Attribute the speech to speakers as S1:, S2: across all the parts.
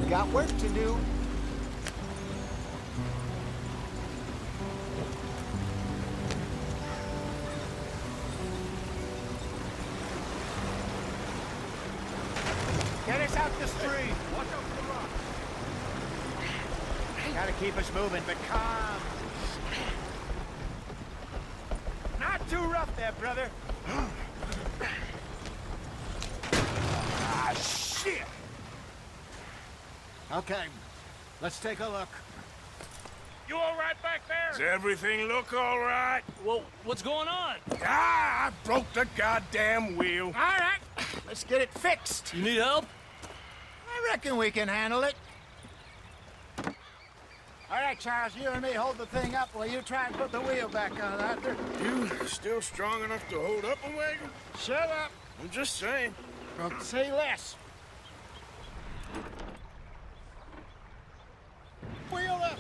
S1: got work to do. Get us out the street. Watch out for the rock. Gotta keep us moving, but calm. Not too rough there, brother. Ah, shit! Okay, let's take a look.
S2: You all right back there?
S3: Does everything look all right?
S2: Well, what's going on?
S3: Ah, I broke the goddamn wheel.
S1: All right, let's get it fixed.
S2: You need help?
S1: I reckon we can handle it. All right, Charles, you and me hold the thing up while you try and put the wheel back on, Arthur.
S3: You still strong enough to hold up a wagon?
S1: Shut up.
S3: I'm just saying.
S1: Don't say less. Wheel up.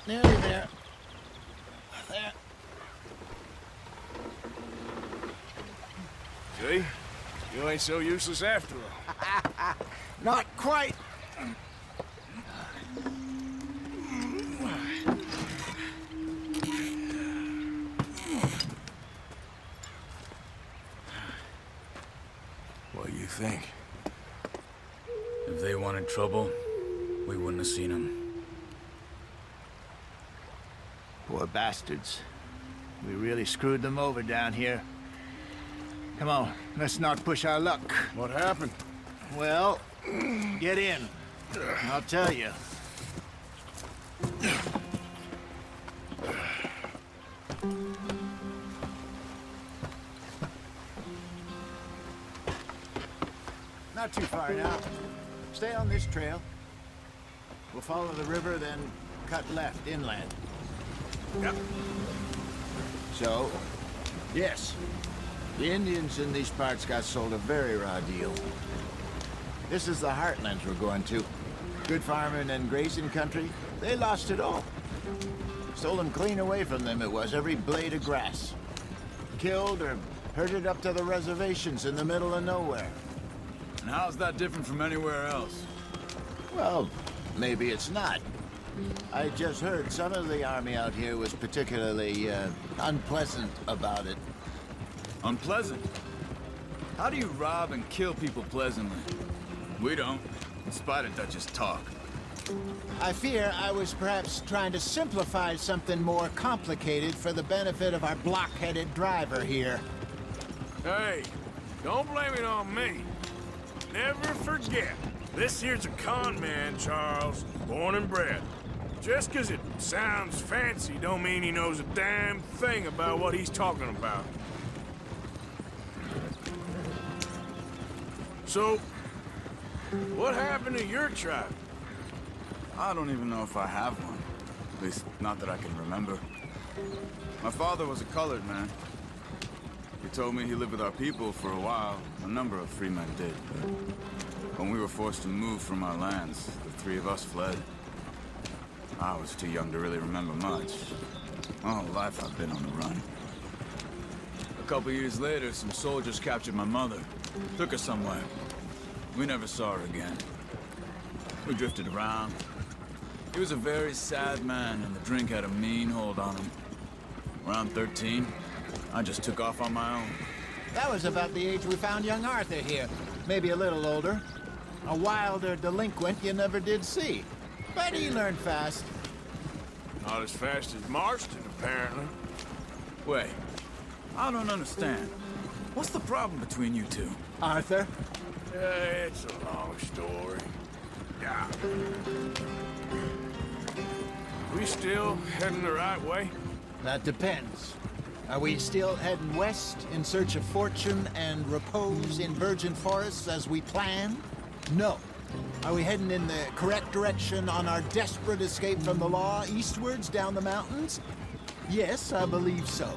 S1: Nearly there. There.
S3: See? You ain't so useless after all.
S1: Not quite.
S3: What do you think?
S4: If they wanted trouble, we wouldn't have seen them.
S1: Poor bastards. We really screwed them over down here. Come on, let's not push our luck.
S3: What happened?
S1: Well, get in. I'll tell you. Not too far now. Stay on this trail. We'll follow the river, then cut left inland.
S3: Yep.
S1: So, yes, the Indians in these parts got sold a very raw deal. This is the heartlands we're going to. Good farming and grazing country, they lost it all. Stolen clean away from them it was, every blade of grass. Killed or herded up to the reservations in the middle of nowhere.
S4: And how's that different from anywhere else?
S1: Well, maybe it's not. I just heard some of the army out here was particularly, unpleasant about it.
S4: Unpleasant? How do you rob and kill people pleasantly? We don't, in spite of Dutch's talk.
S1: I fear I was perhaps trying to simplify something more complicated for the benefit of our block-headed driver here.
S3: Hey, don't blame it on me. Never forget, this here's a con man, Charles, born and bred. Just 'cause it sounds fancy don't mean he knows a damn thing about what he's talking about. So, what happened to your tribe?
S4: I don't even know if I have one. At least, not that I can remember. My father was a colored man. He told me he lived with our people for a while. A number of free men did, but when we were forced to move from our lands, the three of us fled. I was too young to really remember much. My whole life I've been on the run. A couple years later, some soldiers captured my mother. Took her somewhere. We never saw her again. We drifted around. He was a very sad man, and the drink had a mean hold on him. Around 13, I just took off on my own.
S1: That was about the age we found young Arthur here. Maybe a little older. A wilder delinquent you never did see. But he learned fast.
S3: Not as fast as Marston, apparently.
S4: Wait, I don't understand. What's the problem between you two?
S1: Arthur?
S3: It's a long story. Yeah. We still heading the right way?
S1: That depends. Are we still heading west in search of fortune and repose in virgin forests as we planned? No. Are we heading in the correct direction on our desperate escape from the law eastwards down the mountains? Yes, I believe so.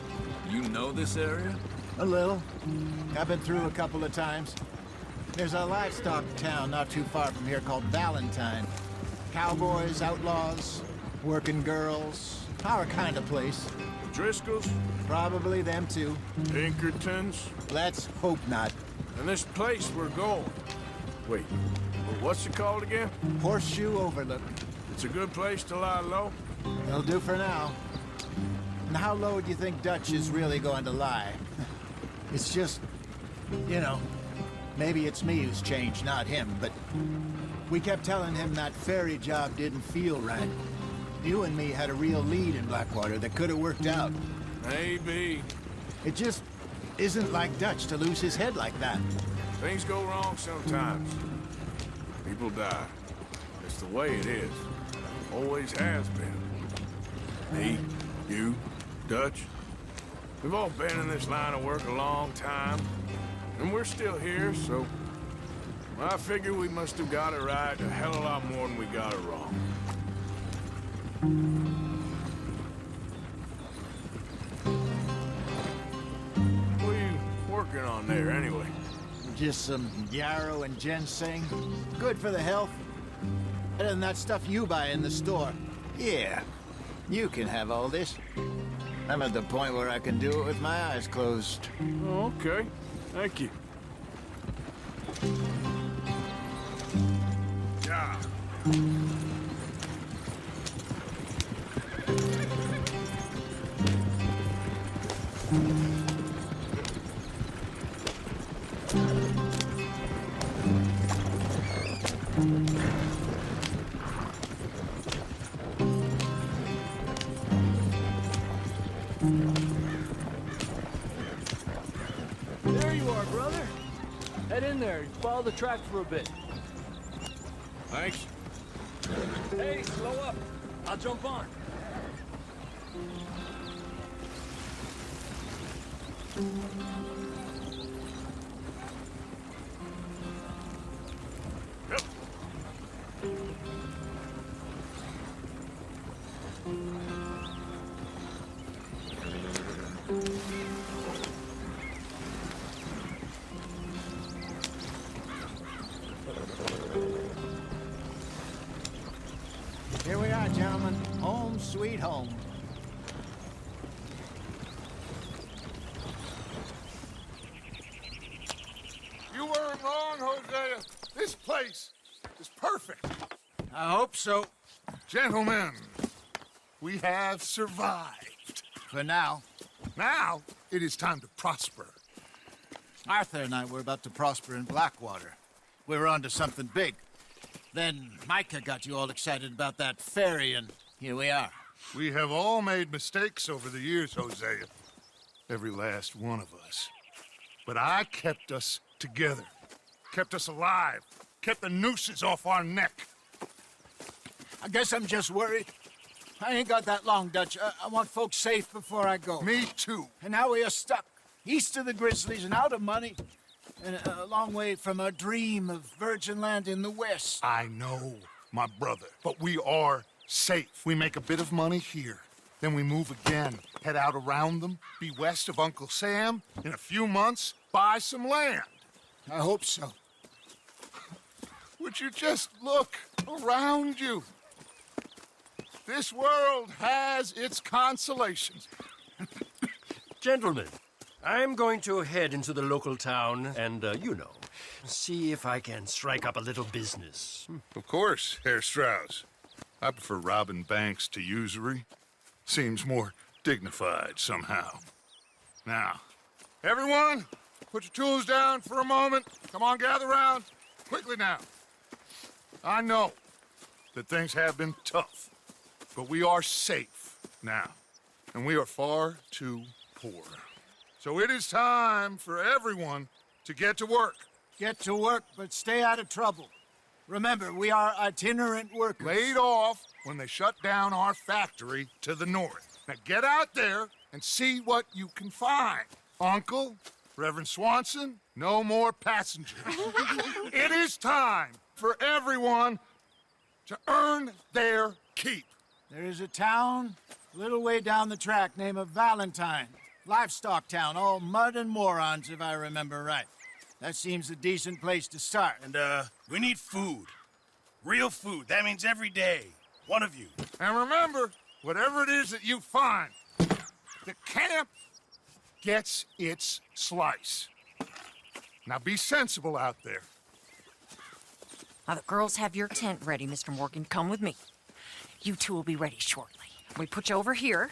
S4: You know this area?
S1: A little. I've been through a couple of times. There's a livestock town not too far from here called Valentine. Cowboys, outlaws, working girls, our kind of place.
S3: Driscolls,
S1: Probably them too.
S3: Pinkertons,
S1: Let's hope not.
S3: and this place we're going. Wait, what's it called again?
S1: Horseshoe Overlook.
S3: It's a good place to lie low.
S1: It'll do for now. And how low do you think Dutch is really going to lie? It's just, you know, maybe it's me who's changed, not him, but we kept telling him that ferry job didn't feel right. You and me had a real lead in Blackwater that could have worked out.
S3: Maybe.
S1: It just isn't like Dutch to lose his head like that.
S3: Things go wrong sometimes. People die. It's the way it is. Always has been. Me, you, Dutch. We've all been in this line of work a long time. And we're still here, so... I figure we must have got it right a hell of a lot more than we got it wrong. What are you working on there, anyway?
S1: Just some yarrow and ginseng. Good for the health. Better than that stuff you buy in the store. Yeah, you can have all this. I'm at the point where I can do it with my eyes closed.
S3: Oh, okay. Thank you. Yeah.
S2: There you are, brother. Head in there and follow the track for a bit.
S3: Thanks.
S2: Hey, slow up. I'll jump on.
S3: Yep.
S1: Here we are, gentlemen. Home sweet home.
S5: You weren't wrong, Hosea. This place is perfect.
S1: I hope so.
S5: Gentlemen, we have survived.
S1: For now.
S5: Now, it is time to prosper.
S1: Arthur and I were about to prosper in Blackwater. We were onto something big. Then Micah got you all excited about that ferry, and here we are.
S5: We have all made mistakes over the years, Hosea. Every last one of us. But I kept us together. Kept us alive. Kept the nooses off our neck.
S1: I guess I'm just worried. I ain't got that long, Dutch. I want folks safe before I go.
S5: Me too.
S1: And now we are stuck, east of the Grizzlies and out of money, and a long way from our dream of virgin land in the west.
S5: I know, my brother, but we are safe. We make a bit of money here. Then we move again, head out around them, be west of Uncle Sam. In a few months, buy some land.
S1: I hope so.
S5: Would you just look around you? This world has its consolations.
S6: Gentlemen, I'm going to head into the local town and, see if I can strike up a little business.
S5: Of course, Herr Strauss. I prefer robbing banks to usury. Seems more dignified somehow. Now, everyone, put your tools down for a moment. Come on, gather round. Quickly now. I know that things have been tough, but we are safe now, and we are far too poor. So it is time for everyone to get to work.
S1: Get to work, but stay out of trouble. Remember, we are itinerant workers.
S5: Laid off when they shut down our factory to the north. Now get out there and see what you can find. Uncle, Reverend Swanson, no more passengers. It is time for everyone to earn their keep.
S1: There is a town a little way down the track named Valentine. Livestock town, all mud and morons, if I remember right. That seems a decent place to start.
S7: And, we need food. Real food. That means every day. One of you.
S5: And remember, whatever it is that you find, The camp gets its slice. Now be sensible out there.
S8: Now, the girls have your tent ready, Mr. Morgan. Come with me. You two will be ready shortly. We put you over here.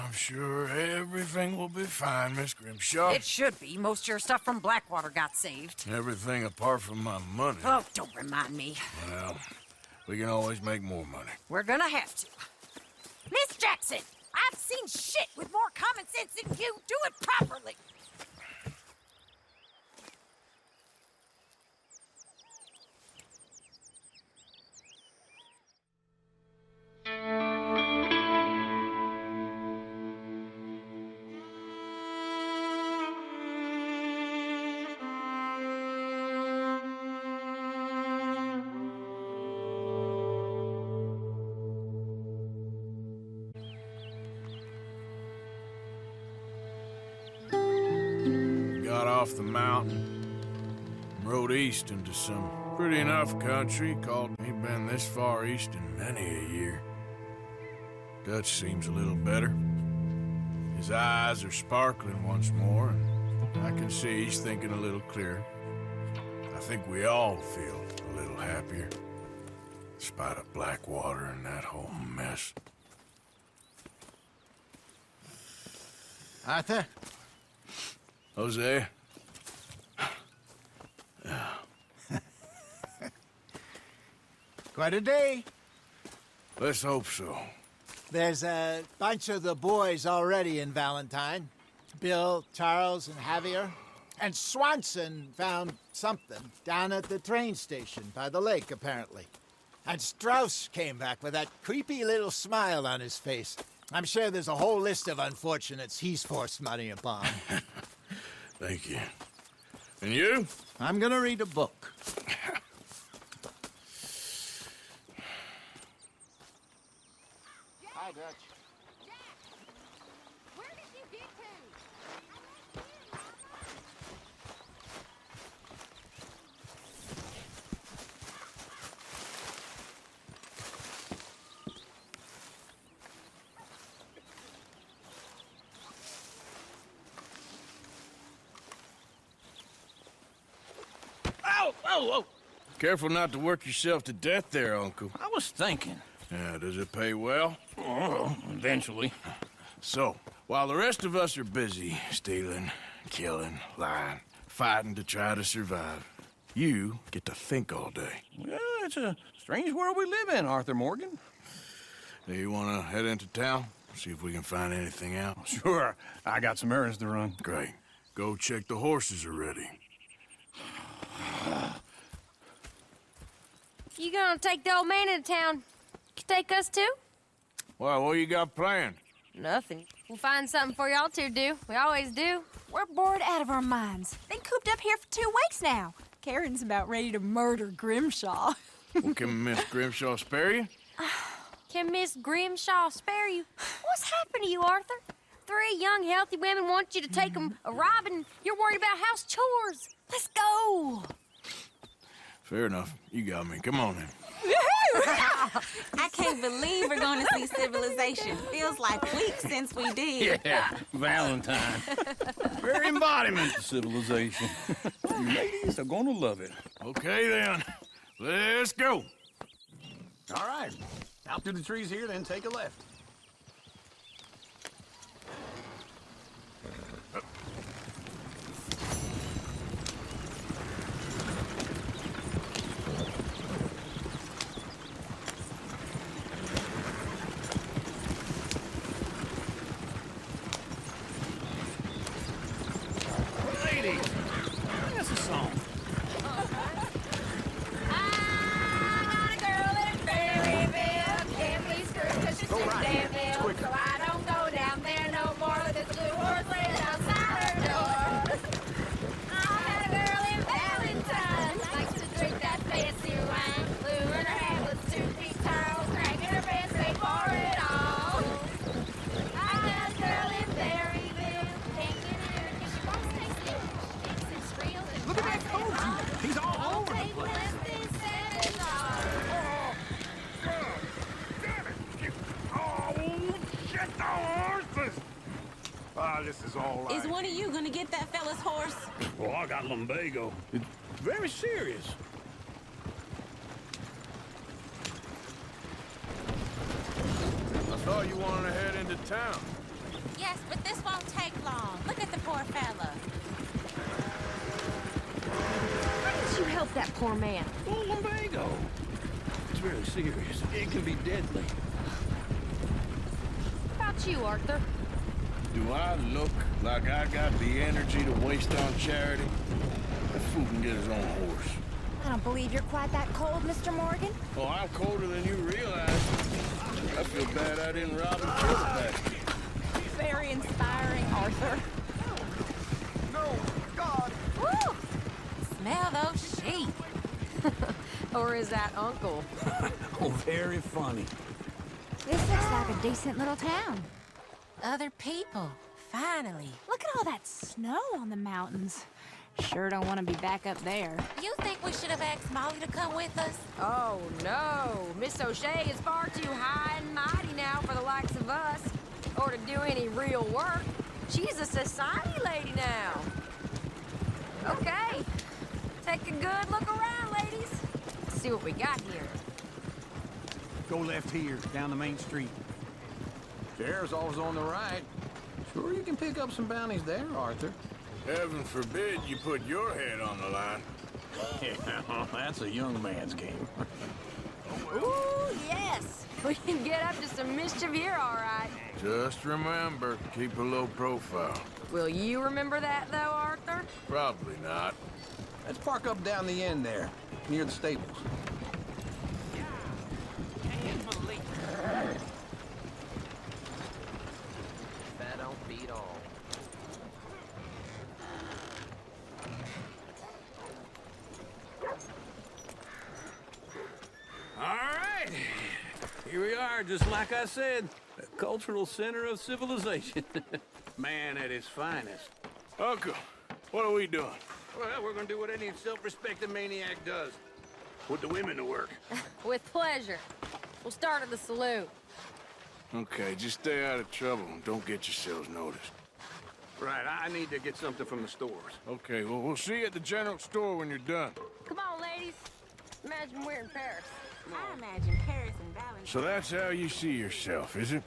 S3: I'm sure everything will be fine, Miss Grimshaw.
S8: It should be. Most of your stuff from Blackwater got saved.
S3: Everything apart from my money.
S8: Oh, don't remind me.
S3: Well, we can always make more money.
S8: We're gonna have to. Miss Jackson, I've seen shit with more common sense than you. Do it properly.
S3: Got off the mountain, rode east into some pretty enough country. Called me been this far east in many a year. Dutch seems a little better. His eyes are sparkling once more, and I can see he's thinking a little clearer. I think we all feel a little happier, in spite of Blackwater and that whole mess.
S1: Arthur?
S3: Jose?
S1: Quite a day.
S3: Let's hope so.
S9: There's a bunch of the boys already in Valentine. Bill, Charles, and Javier. And Swanson found something down at the train station by the lake, apparently. And Strauss came back with that creepy little smile on his face. I'm sure there's a whole list of unfortunates he's forced money upon.
S3: Thank you. And you?
S1: I'm gonna read a book.
S9: Hi, Dutch.
S10: Where did you get to?
S3: Ow! Oh, oh! Careful not to work yourself to death there, Uncle.
S7: I was thinking.
S3: Yeah, does it pay well?
S7: Oh, eventually.
S3: So, while the rest of us are busy stealing, killing, lying, fighting to try to survive, you get to think all day.
S7: Well, it's a strange world we live in, Arthur Morgan.
S3: Do you want to head into town? See if we can find anything out?
S7: Sure, I got some errands to run.
S3: Great. Go check the horses are ready.
S10: You gonna take the old man into town? You take us too?
S3: Well, what you got planned?
S10: Nothing. We'll find something for y'all to do. We always do.
S11: We're bored out of our minds. Been cooped up here for 2 weeks now. Karen's about ready to murder Grimshaw.
S3: Well, can Miss Grimshaw spare you?
S10: Can Miss Grimshaw spare you? What's happened to you, Arthur? 3 young, healthy women want you to take them a robbing. You're worried about house chores. Let's go.
S3: Fair enough. You got me. Come on then.
S11: I can't believe we're going to see civilization. Feels like weeks since we did.
S7: Yeah, Valentine. Very embodiment of civilization. You ladies are gonna love it.
S3: Okay then. Let's go.
S7: All right. Out through the trees here, then take a left. Ladies, sing us a song.
S10: I got a girl in Berryville. Can't be screwed 'cause she's
S7: Go right. was all
S11: Is one of you gonna get that fella's horse?
S7: Well, I got lumbago. It's very serious.
S3: I thought you wanted to head into town.
S11: Yes, but this won't take long. Look at the poor fella.
S10: Why didn't you help that poor man?
S7: Well, lumbago. It's very serious. It can be deadly.
S10: How about you, Arthur?
S12: Do I look like I got the energy to waste on charity? That fool can get his own horse.
S13: I don't believe you're quite that cold, Mr. Morgan.
S12: Oh, I'm colder than you realize. I feel bad I didn't rob and kill the bastard.
S11: Very inspiring, Arthur.
S12: No, God!
S11: Woo! Smell those sheep.
S10: Or is that Uncle?
S7: Oh, very funny.
S13: This looks like a decent little town.
S11: Other people, finally.
S13: Look at all that snow on the mountains. Sure don't want to be back up there.
S11: You think we should have asked Molly to come with us?
S10: Oh, no. Miss O'Shea is far too high and mighty now for the likes of us. Or to do any real work. She's a society lady now. Okay. Take a good look around, ladies. Let's see what we got here.
S14: Go left here, down the main street.
S7: Sheriff's always on the right. Sure you can pick up some bounties there, Arthur.
S3: Heaven forbid you put your head on the line.
S7: Yeah, that's a young man's game.
S10: Ooh, yes. We can get up to some mischief here, all right.
S3: Just remember, keep a low profile.
S10: Will you remember that, though, Arthur?
S3: Probably not.
S7: Let's park up down the end there, near the stables.
S2: That don't beat all.
S7: All right. Here we are, just like I said. The cultural center of civilization. Man at his finest.
S3: Uncle, what are we doing?
S7: Well, we're gonna do what any self-respecting maniac does. Put the women to work.
S10: With pleasure. We'll start at the saloon.
S3: Okay, just stay out of trouble and don't get yourselves noticed.
S7: Right, I need to get something from the stores.
S3: Okay, well, we'll see you at the general store when you're done.
S10: Come on, ladies. Imagine we're in Paris.
S11: I imagine Paris and Valentine.
S3: So that's how you see yourself, is it?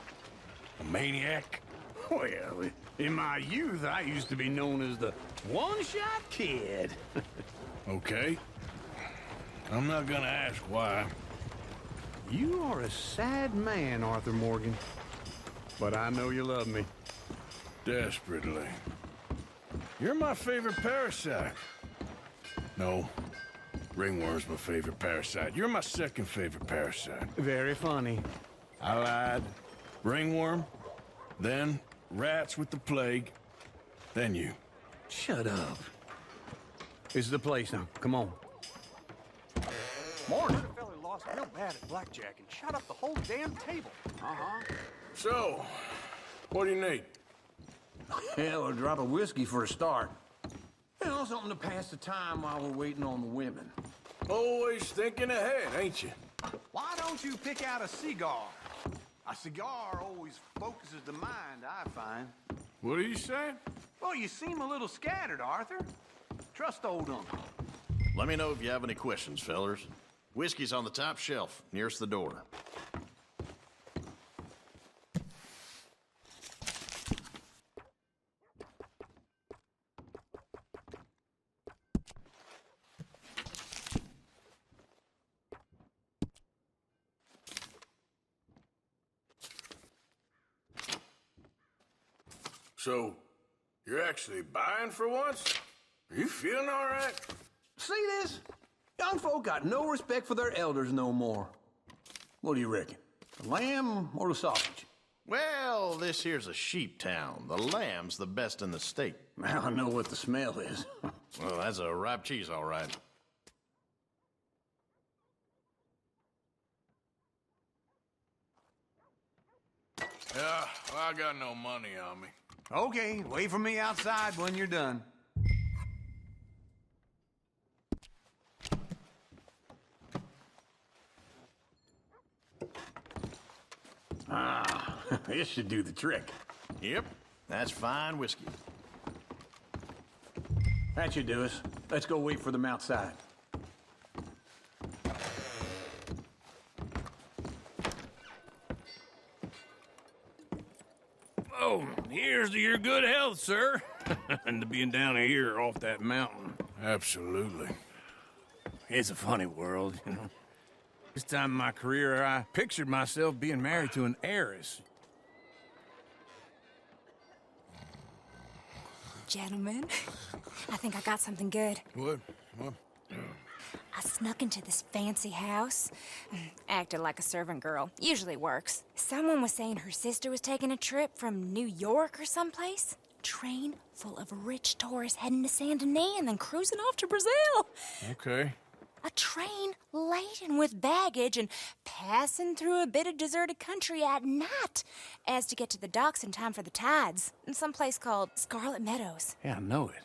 S3: A maniac?
S7: Well, in my youth, I used to be known as the one-shot kid.
S3: Okay. I'm not gonna ask why.
S14: You are a sad man, Arthur Morgan. But I know you love me.
S3: Desperately. You're my favorite parasite. No. Ringworm's my favorite parasite. You're my second favorite parasite.
S14: Very funny.
S3: I lied. Ringworm, then rats with the plague, then you.
S14: Shut up. This is the place now. Come on.
S7: Morning.
S14: The fella lost real bad at blackjack and shot up the whole damn table.
S3: So, what do you need?
S7: Hell, a drop of whiskey for a start. You know, something to pass the time while we're waiting on the women.
S3: Always thinking ahead, ain't you?
S14: Why don't you pick out a cigar? A cigar always focuses the mind, I find.
S3: What are you saying?
S14: Well, you seem a little scattered, Arthur. Trust old uncle.
S15: Let me know if you have any questions, fellers. Whiskey's on the top shelf, nearest the door.
S3: So, you're actually buying for once? Are you feeling all right?
S7: See this? Young folk got no respect for their elders no more. What do you reckon? The lamb or the sausage?
S15: Well, this here's a sheep town. The lamb's the best in the state.
S7: Now I know what the smell is.
S15: Well, that's a ripe cheese, all right.
S3: Yeah, well, I got no money on me.
S14: Okay, wait for me outside when you're done.
S7: Ah, this should do the trick.
S15: Yep. That's fine whiskey.
S7: That should do us. Let's go wait for them outside. Oh, here's to your good health, sir. And to being down here off that mountain.
S3: Absolutely.
S7: It's a funny world, you know. This time in my career, I pictured myself being married to an heiress.
S13: Gentlemen, I think I got something good.
S3: What?
S13: I snuck into this fancy house, acted like a servant girl. Usually works. Someone was saying her sister was taking a trip from New York or someplace. Train full of rich tourists heading to Saint Denis and then cruising off to Brazil.
S3: Okay.
S13: A train laden with baggage and passing through a bit of deserted country at night as to get to the docks in time for the tides in some place called Scarlet Meadows.
S7: Yeah, I know it.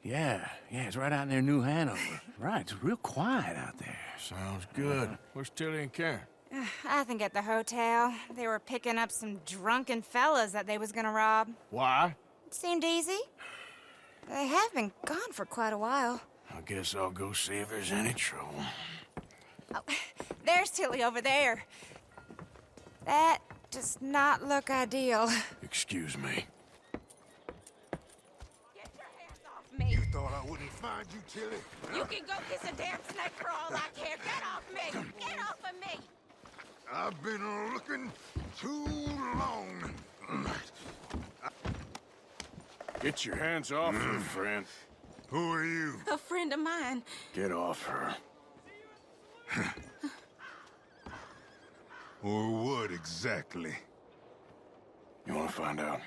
S7: Yeah, it's right out near New Hanover. Right, it's real quiet out there.
S3: Sounds good. Where's Tilly and Karen?
S13: I think at the hotel. They were picking up some drunken fellas that they was gonna rob.
S3: Why?
S13: It seemed easy. They have been gone for quite a while.
S3: I guess I'll go see if there's any trouble.
S13: Oh, there's Tilly over there. That does not look ideal.
S3: Excuse me.
S13: Get your hands off me.
S5: You thought I wouldn't find you, Tilly?
S11: You can go kiss a damn snake for all I care. Get off me! Get off of me!
S5: I've been looking too long.
S3: Get your hands off her, friend.
S5: Who are you?
S11: A friend of mine.
S3: Get off her.
S5: Or what exactly?
S3: You want to find out?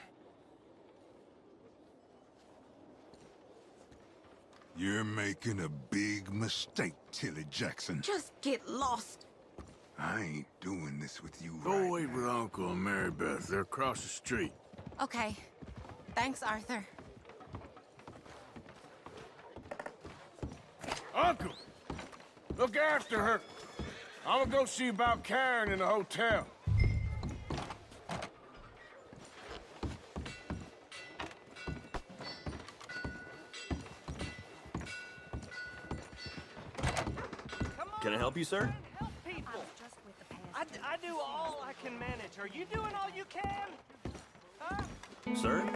S5: You're making a big mistake, Tilly Jackson.
S11: Just get lost.
S5: I ain't doing this with you
S3: Go
S5: right
S3: wait
S5: now.
S3: with Uncle and Mary Beth. They're across the street.
S11: Okay. Thanks, Arthur.
S3: Uncle! Look after her. I'm gonna go see about Karen in the hotel.
S16: Can I help you, sir?
S2: Help people. I do all I can manage. Are you doing all you can? Huh?
S16: Sir?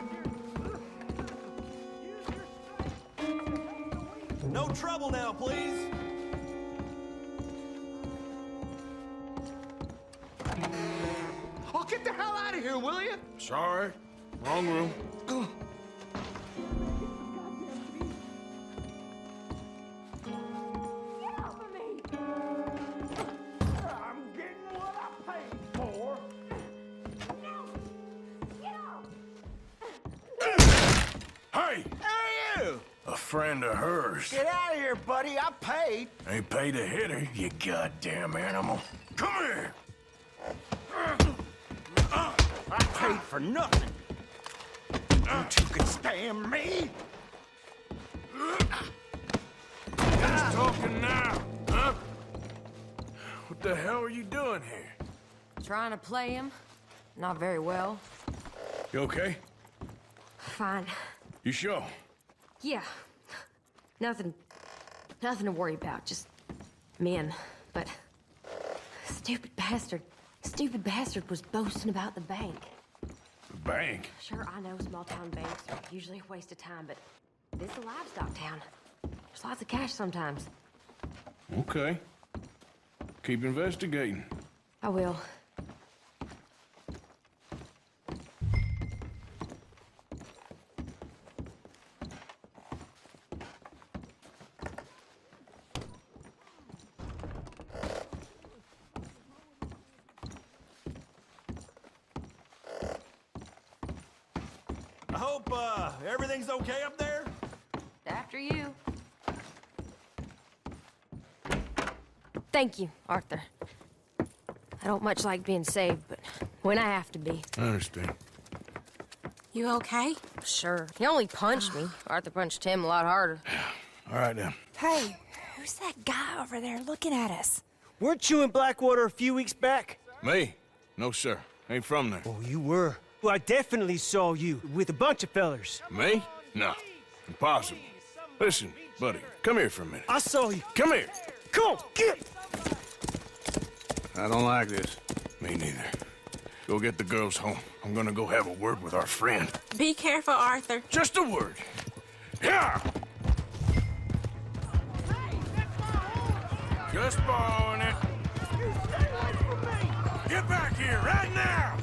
S16: No trouble now, please.
S14: Oh, get the hell out of here, will you?
S3: Sorry. Wrong room. Hey!
S14: Who are you?
S3: A friend of hers.
S14: Get out of here, buddy. I paid.
S3: Ain't paid to hit her, you goddamn animal. Come here!
S14: I paid for nothing. You two can stand me.
S3: Who's talking now, huh? What the hell are you doing here?
S8: Trying to play him. Not very well.
S3: You okay?
S8: Fine.
S3: You sure?
S8: Yeah. Nothing to worry about. Just men. But stupid bastard was boasting about the bank.
S3: The bank?
S8: Sure, I know small town banks are usually a waste of time, but this is a livestock town. There's lots of cash sometimes.
S3: Okay. Keep investigating.
S8: I will.
S16: I hope, everything's okay up there?
S8: After you. Thank you, Arthur. I don't much like being saved, but when I have to be.
S3: I understand.
S11: You okay?
S8: Sure. He only punched me. Arthur punched him a lot harder.
S3: All right, then.
S13: Hey, who's that guy over there looking at us?
S2: Weren't you in Blackwater a few weeks back?
S3: Me? No, sir. Ain't from there.
S2: Oh, you were. Well, I definitely saw you with a bunch of fellers.
S3: Me? No. Impossible. Listen, buddy, come here for a minute.
S2: I saw you.
S3: Come here.
S2: Come on, get!
S3: I don't like this. Me neither. Go get the girls home. I'm gonna go have a word with our friend.
S11: Be careful, Arthur.
S3: Just a word. Yeah! Just borrowing it. Get back here right now!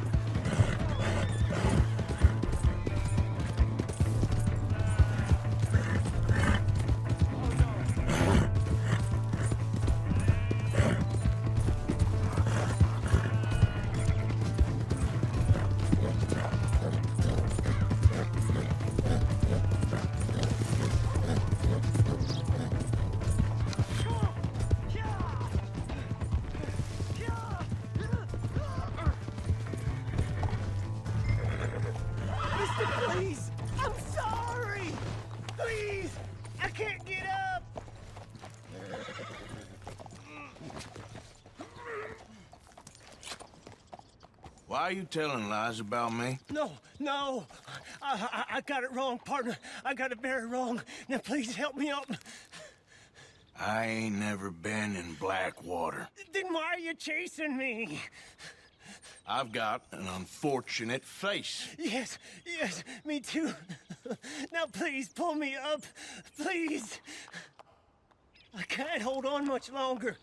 S2: Please! I'm sorry! Please! I can't get up!
S3: Why are you telling lies about me?
S2: No! I got it wrong, partner. I got it very wrong. Now please help me up.
S3: I ain't never been in Blackwater.
S2: Then why are you chasing me?
S3: I've got an unfortunate face.
S2: Yes, me too. Now please pull me up, please. I can't hold on much longer.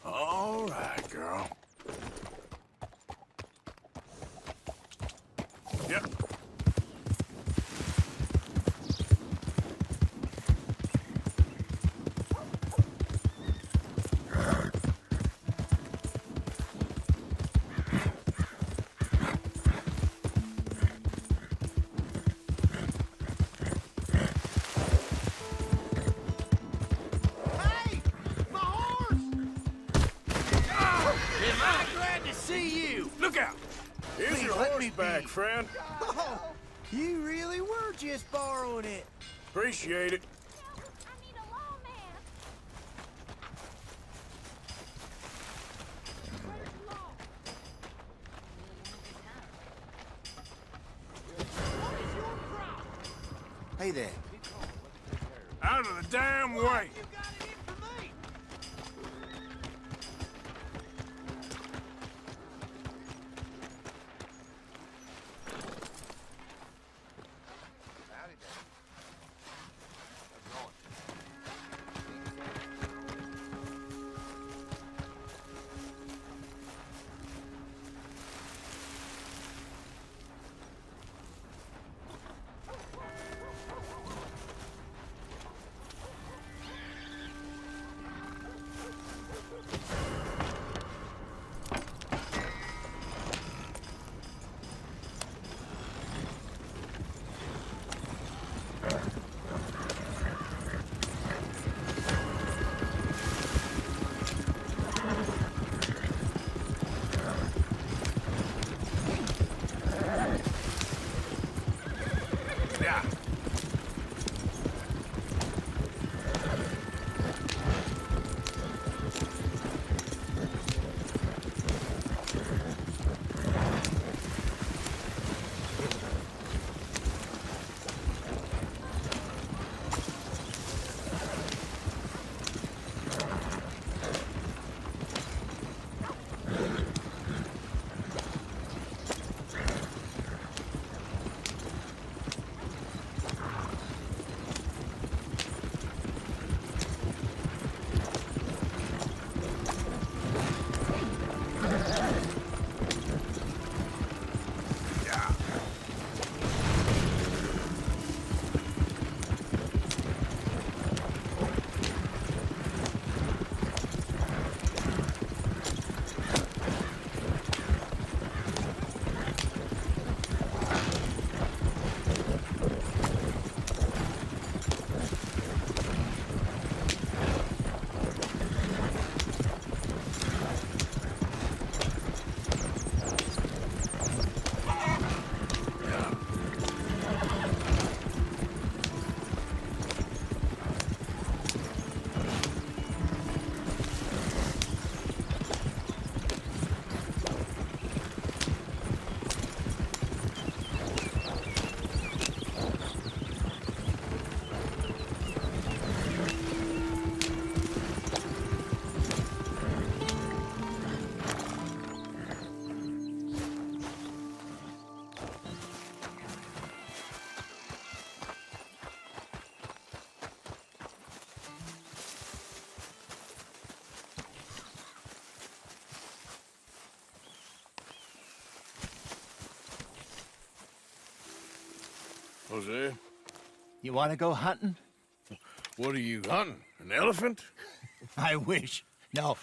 S3: All right, girl. Yep. Look out! Here's your horseback, friend.
S2: Oh, you really were just borrowing it.
S3: Appreciate it.
S1: Hey there.
S3: Out of the damn way!
S12: Jose.
S9: You want to go hunting?
S12: What are you hunting? An elephant?
S9: I wish. No.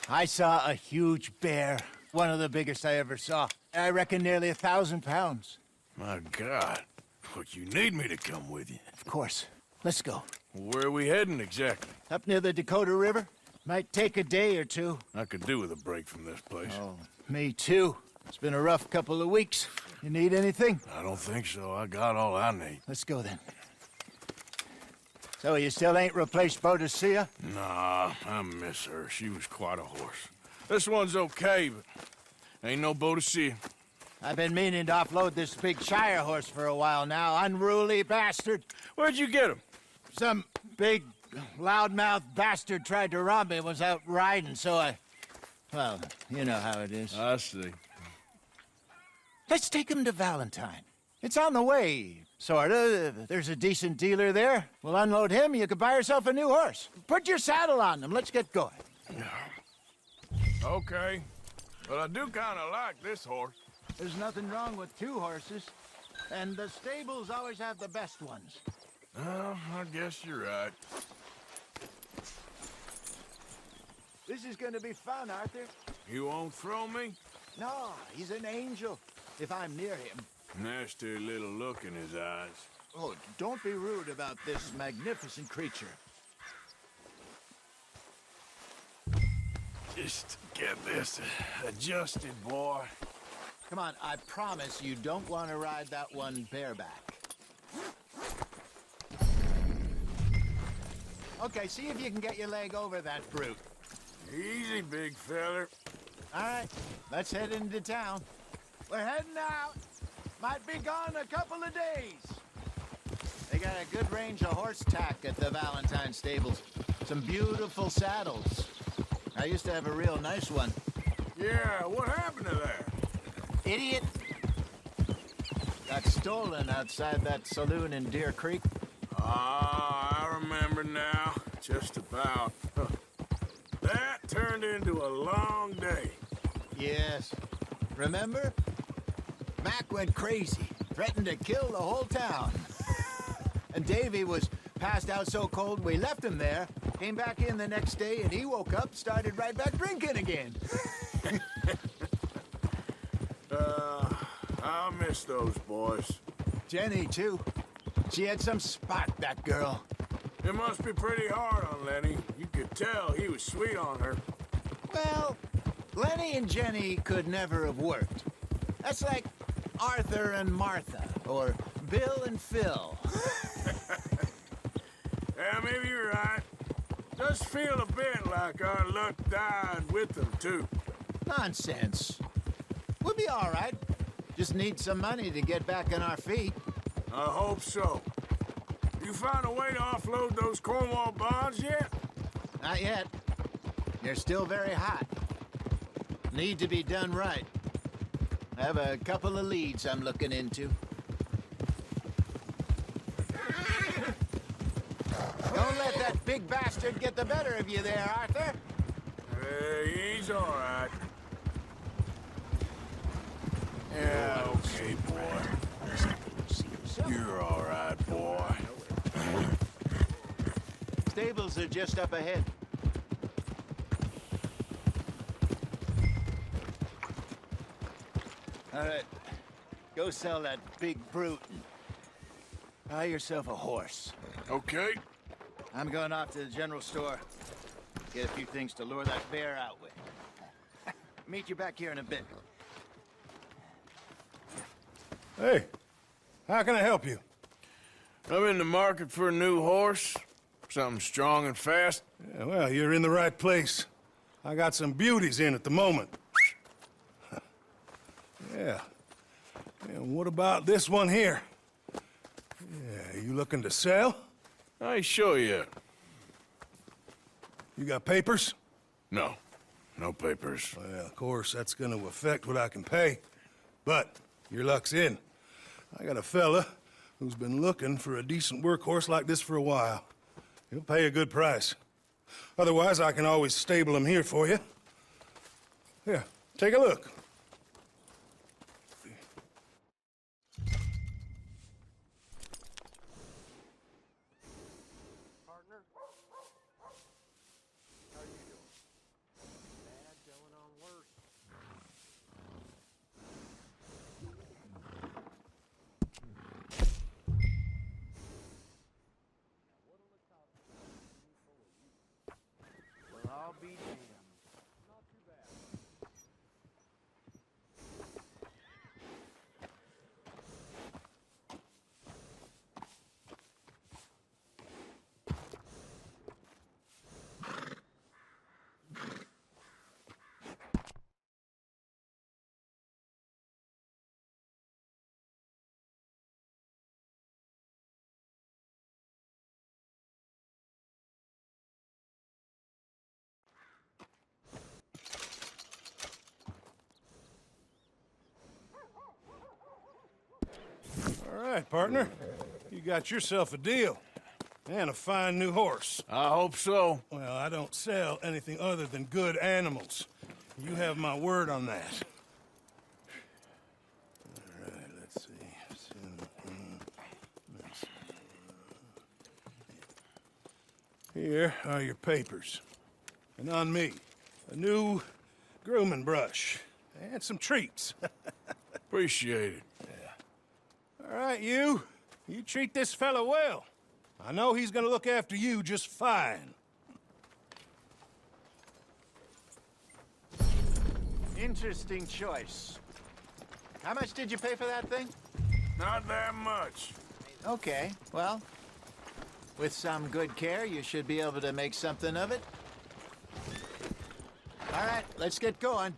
S9: I saw a huge bear. One of the biggest I ever saw. I reckon nearly 1,000 pounds.
S12: My God. Look, you need me to come with you.
S9: Of course. Let's go.
S12: Where are we heading exactly?
S9: Up near the Dakota River. Might take a day or two.
S12: I could do with a break from this place.
S9: Oh, me too. It's been a rough couple of weeks. You need anything?
S12: I don't think so. I got all I need.
S9: Let's go then. So you still ain't replaced Boadicea?
S12: Nah, I miss her. She was quite a horse. This one's okay, but ain't no Boadicea.
S9: I've been meaning to offload this big Shire horse for a while now. Unruly bastard.
S12: Where'd you get him?
S9: Some big, loudmouth bastard tried to rob me. Was out riding, so I... Well, you know how it is.
S12: I see.
S9: Let's take him to Valentine. It's on the way, sorta. There's a decent dealer there. We'll unload him, you could buy yourself a new horse. Put your saddle on him, let's get going.
S12: Okay. But I do kind of like this horse.
S9: There's nothing wrong with two horses. And the stables always have the best ones.
S12: Well, I guess you're right.
S9: This is gonna be fun, Arthur.
S12: You won't throw me?
S9: No, he's an angel, if I'm near him.
S12: Nasty little look in his eyes.
S9: Oh, don't be rude about this magnificent creature.
S12: Just get this adjusted, boy.
S9: Come on, I promise you don't want to ride that one bareback. Okay, see if you can get your leg over that brute.
S12: Easy, big feller.
S9: All right, let's head into town. We're heading out. Might be gone a couple of days. They got a good range of horse tack at the Valentine stables. Some beautiful saddles. I used to have a real nice one.
S12: Yeah, what happened to that?
S9: Idiot! Got stolen outside that saloon in Deer Creek.
S12: Ah, I remember now. Just about. That turned into a long day.
S9: Yes. Remember? Mac went crazy, threatened to kill the whole town. And Davy was passed out so cold we left him there, came back in the next day, and he woke up, started right back drinking again.
S12: I miss those boys.
S9: Jenny, too. She had some spark, that girl.
S12: It must be pretty hard on Lenny. You could tell he was sweet on her.
S9: Well, Lenny and Jenny could never have worked. That's like Arthur and Martha, or Bill and Phil.
S12: Yeah, maybe you're right. Does feel a bit like our luck died with them, too.
S9: Nonsense. We'll be all right. Just need some money to get back on our feet.
S12: I hope so. You found a way to offload those Cornwall bonds yet?
S9: Not yet. They're still very hot. Need to be done right. I have a couple of leads I'm looking into. Don't let that big bastard get the better of you there, Arthur.
S12: He's all right. Yeah, okay, boy. You're all right, boy.
S9: Stables are just up ahead. All right. Go sell that big brute and buy yourself a horse.
S12: Okay.
S9: I'm going off to the general store. Get a few things to lure that bear out with. Meet you back here in a bit.
S5: Hey, how can I help you?
S12: I'm in the market for a new horse. Something strong and fast.
S5: Yeah, well, you're in the right place. I got some beauties in at the moment. Yeah. And what about this one here? Yeah, you looking to sell?
S12: I ain't sure yet.
S5: You got papers?
S12: No. No papers.
S5: Well, of course, that's gonna affect what I can pay. But your luck's in. I got a fella who's been looking for a decent workhorse like this for a while. He'll pay a good price. Otherwise, I can always stable him here for you. Here, take a look.
S12: right, partner. You got yourself a deal. And a fine new horse.
S3: I hope so.
S12: Well, I don't sell anything other than good animals. You have my word on that. All right, let's see. Here are your papers. And on me, a new grooming brush. And some treats.
S3: Appreciate it.
S12: Yeah. All right, you treat this fella well. I know he's gonna look after you just fine.
S9: Interesting choice. How much did you pay for that thing?
S3: Not that much.
S9: Okay, well, with some good care, you should be able to make something of it. All right, let's get going.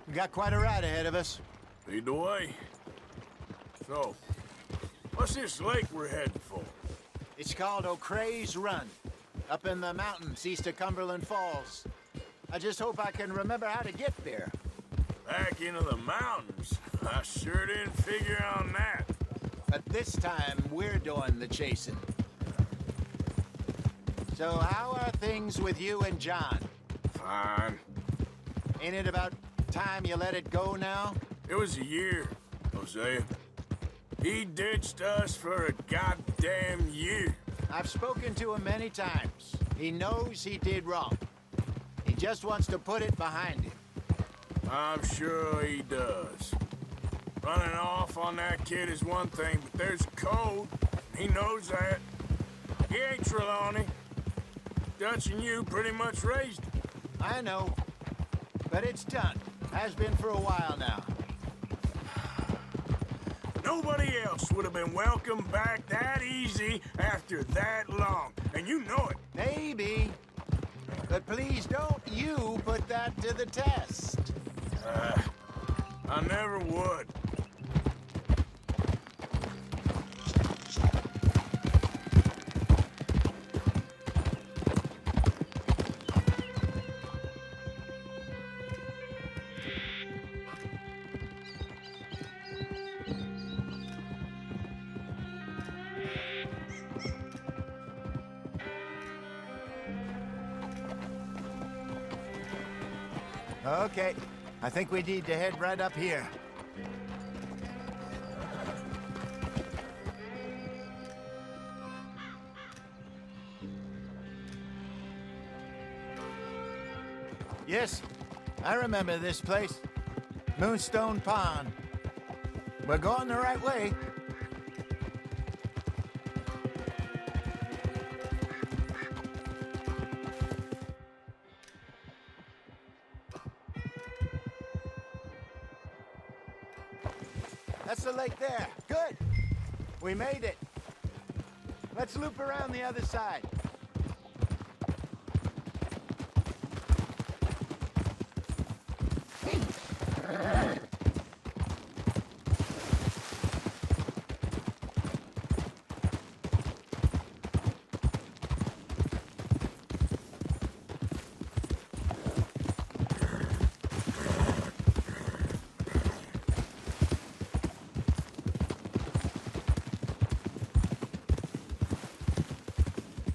S9: We got quite a ride ahead of us.
S3: Lead the way. So, what's this lake we're heading for?
S9: It's called O'Creagh's Run, up in the mountains east of Cumberland Falls. I just hope I can remember how to get there.
S3: Back into the mountains? I sure didn't figure on that.
S9: But this time, we're doing the chasing. So how are things with you and John?
S3: Fine.
S9: Ain't it about time you let it go now?
S3: It was a year, Hosea. He ditched us for a goddamn year.
S9: I've spoken to him many times. He knows he did wrong. He just wants to put it behind him.
S3: I'm sure he does. Running off on that kid is one thing, but there's a code. He knows that. He ain't Trelawney. Dutch and you pretty much raised him.
S9: I know. But it's done. Has been for a while now.
S3: Nobody else would have been welcomed back that easy after that long. And you know it.
S9: Maybe. But please don't you put that to the test.
S3: I never would.
S9: Okay, I think we need to head right up here. Yes, I remember this place. Moonstone Pond. We're going the right way. That's the lake there. Good. We made it. Let's loop around the other side.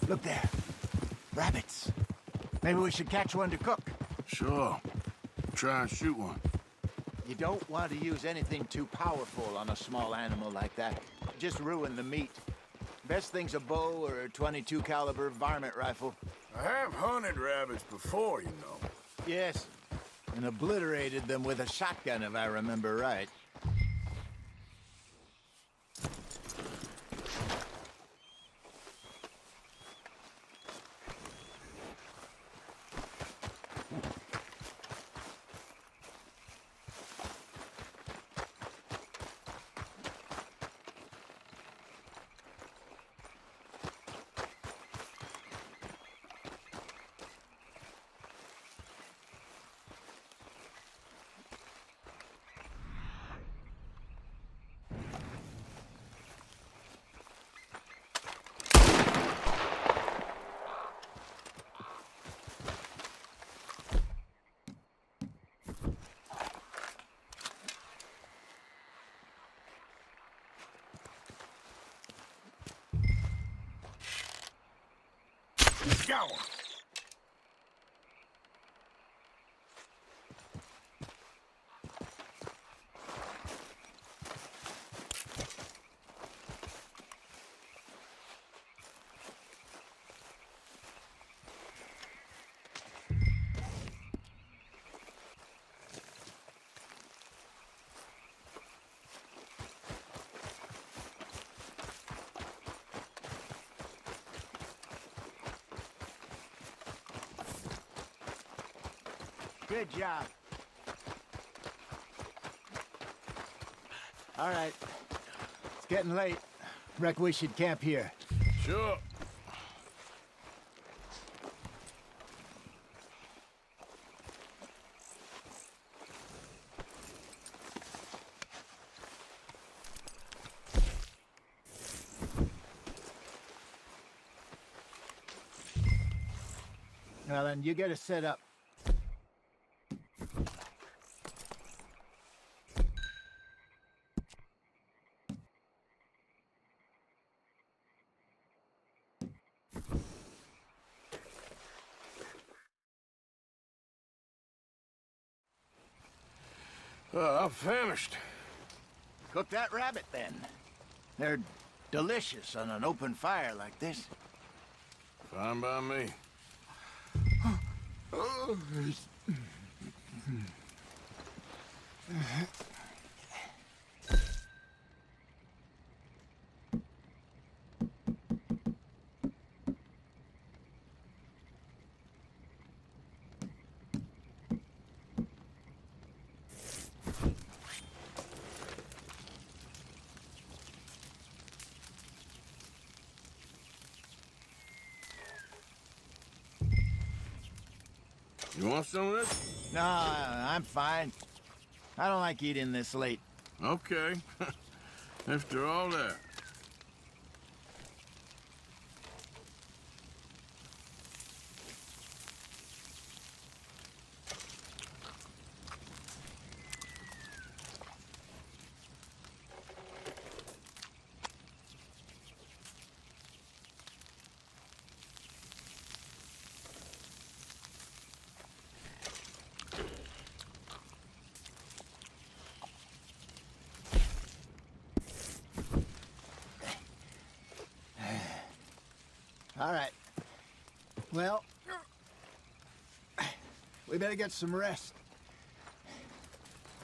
S9: Look there. Rabbits. Maybe we should catch one to cook.
S3: Sure. Try and shoot one.
S9: You don't want to use anything too powerful on a small animal like that. Just ruin the meat. Best thing's a bow or a .22 caliber varmint rifle.
S3: I have hunted rabbits before, you know.
S9: Yes, and obliterated them with a shotgun, if I remember right.
S3: Go!
S9: Good job. All right. It's getting late. Reckon we should camp here.
S3: Sure.
S9: Well, then you get us set up.
S3: I'm famished.
S1: Cook that rabbit, then. They're delicious on an open fire like this.
S3: Fine by me. You want some of this?
S1: No, I'm fine. I don't like eating this late.
S3: Okay. After all that.
S9: All right. Well, we better get some rest.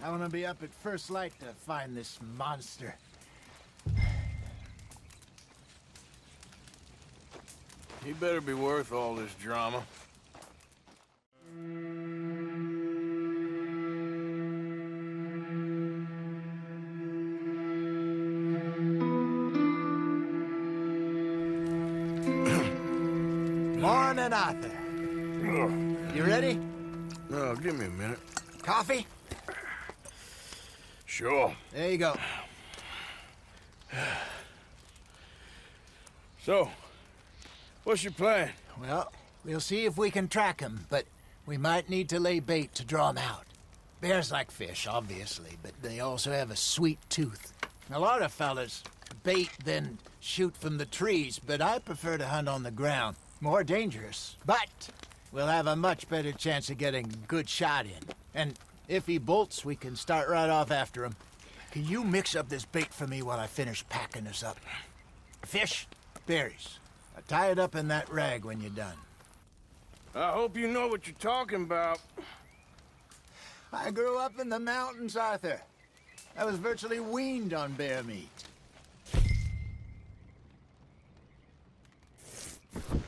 S9: I want to be up at first light to find this monster.
S3: He better be worth all this drama.
S9: Morning, Arthur. You ready?
S3: Oh, give me a minute.
S9: Coffee?
S3: Sure.
S9: There you go.
S3: So, what's your plan?
S9: Well, we'll see if we can track him, but we might need to lay bait to draw him out. Bears like fish, obviously, but they also have a sweet tooth. A lot of fellas bait, then shoot from the trees, but I prefer to hunt on the ground. More dangerous, but we'll have a much better chance of getting a good shot in. And if he bolts, we can start right off after him. Can you mix up this bait for me while I finish packing this up? Fish, berries. I'll tie it up in that rag when you're done.
S3: I hope you know what you're talking about.
S9: I grew up in the mountains, Arthur. I was virtually weaned on bear meat.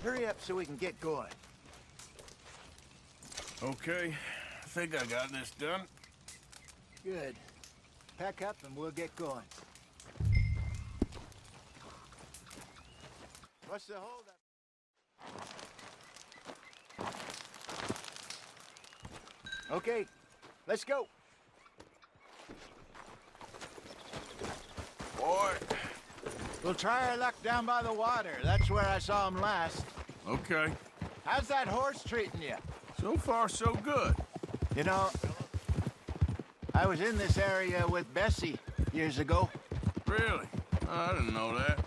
S9: Hurry up so we can get going.
S3: Okay, I think I got this done.
S9: Good. Pack up and we'll get going. What's the holdup? Okay, let's go.
S3: Boy.
S9: We'll try our luck down by the water. That's where I saw him last.
S3: Okay.
S9: How's that horse treating you?
S3: So far, so good.
S1: You know, I was in this area with Bessie years ago.
S3: Really? I didn't know that.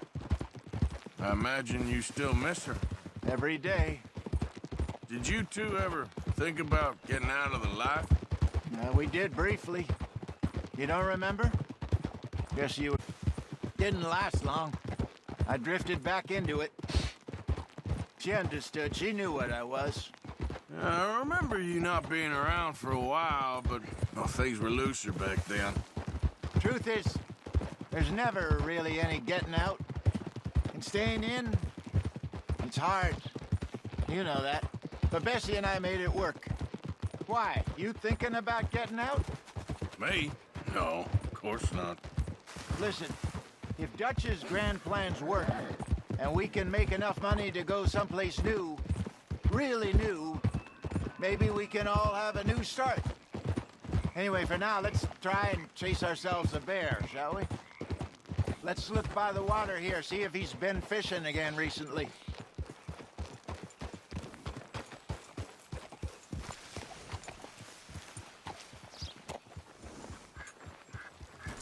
S3: I imagine you still miss her.
S1: Every day.
S3: Did you two ever think about getting out of the life?
S1: We did briefly. You don't remember? Guess you didn't last long. I drifted back into it. She understood. She knew what I was.
S3: I remember you not being around for a while, but well, things were looser back then.
S1: Truth is, there's never really any getting out. And staying in, it's hard. You know that. But Bessie and I made it work. Why? You thinking about getting out?
S3: Me? No, of course not.
S1: Listen, if Dutch's grand plans work, and we can make enough money to go someplace new, really new, maybe we can all have a new start. Anyway, for now, let's try and chase ourselves a bear, shall we? Let's look by the water here, see if he's been fishing again recently.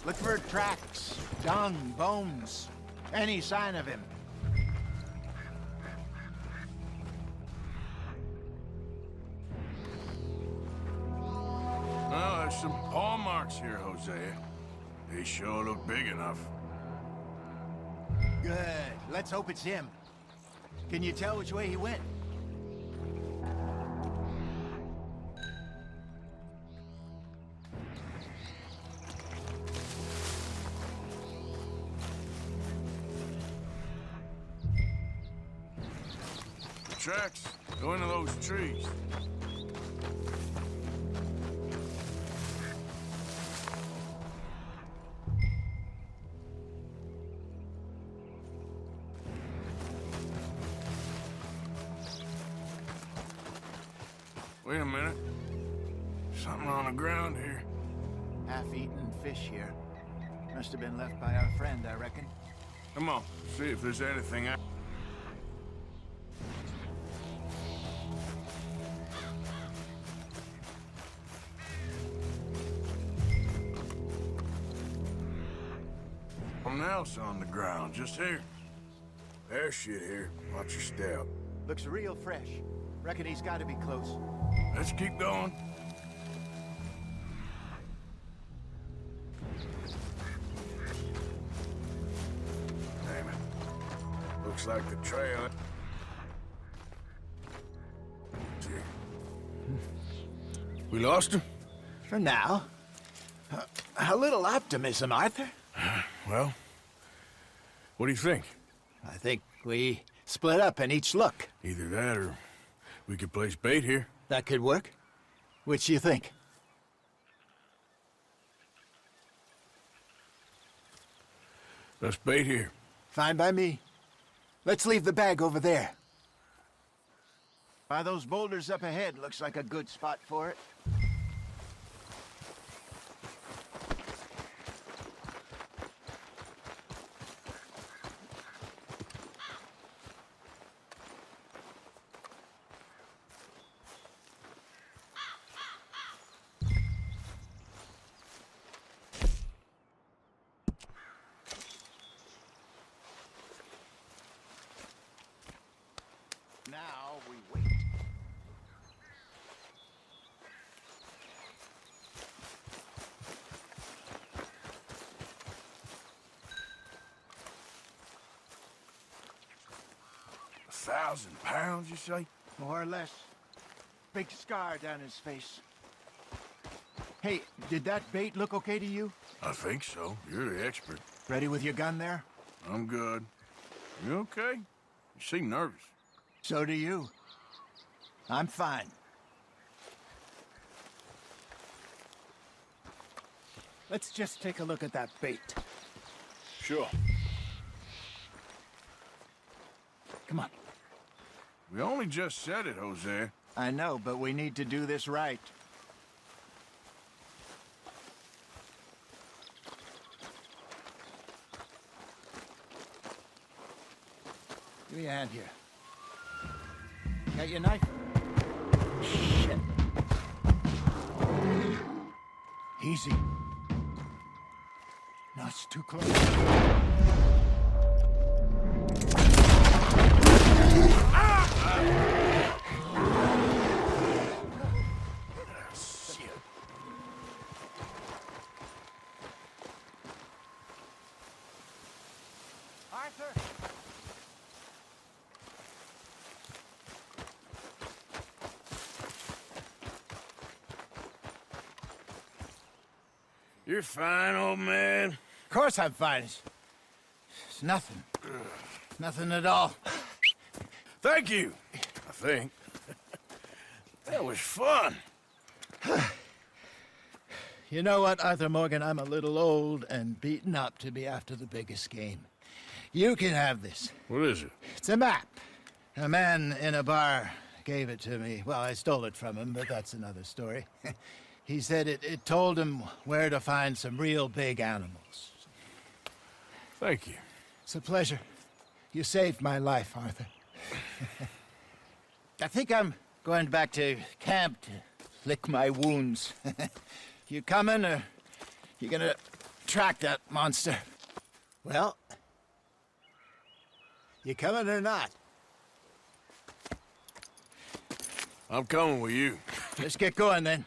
S1: Look for tracks, dung, bones, any sign of him.
S3: Well, there's some paw marks here, Jose. They sure look big enough.
S1: Good. Let's hope it's him. Can you tell which way he went?
S3: The tracks go into those trees. Wait a minute. Something on the ground here.
S1: Half-eaten fish here. Must have been left by our friend, I reckon.
S3: Come on, see if there's anything out. Something else on the ground, just here. There's shit here. Watch your step.
S1: Looks real fresh. Reckon he's got to be close.
S3: Let's keep going. Damn it. Looks like the trail. We lost him?
S1: For now. A little optimism, Arthur.
S3: Well, what do you think?
S1: I think we split up and each look.
S3: Either that or we could place bait here.
S1: That could work. Which you think?
S3: Let's bait here.
S1: Fine by me. Let's leave the bag over there. By those boulders up ahead, looks like a good spot for it. Now we wait.
S3: £1,000, you say?
S1: More or less. Big scar down his face. Hey, did that bait look okay to you?
S3: I think so. You're the expert.
S1: Ready with your gun there?
S3: I'm good. You okay? You seem nervous.
S1: So do you. I'm fine. Let's just take a look at that bait.
S3: Sure.
S1: Come on.
S3: We only just said it, Jose.
S1: I know, but we need to do this right. Give me a hand here. Got your knife? Shit. Easy. No, it's too close. Ah!
S9: Arthur!
S3: You're fine, old man.
S9: Of course I'm fine. It's nothing. Nothing at all.
S3: Thank you, I think. That was fun.
S9: You know what, Arthur Morgan? I'm a little old and beaten up to be after the biggest game. You can have this.
S3: What is it?
S9: It's a map. A man in a bar gave it to me. Well, I stole it from him, but that's another story. He said it told him where to find some real big animals.
S3: Thank you.
S9: It's a pleasure. You saved my life, Arthur. I think I'm going back to camp to lick my wounds. You coming, or you gonna track that monster? Well, you coming or not?
S3: I'm coming with you.
S9: Let's get going, then.